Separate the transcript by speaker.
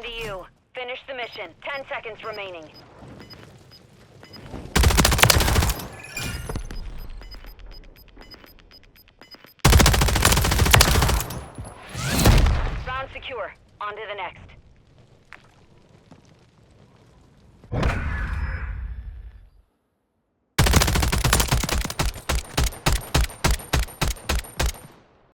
Speaker 1: Down to you. Finish the mission. 10 seconds remaining. Round secure. On to the next.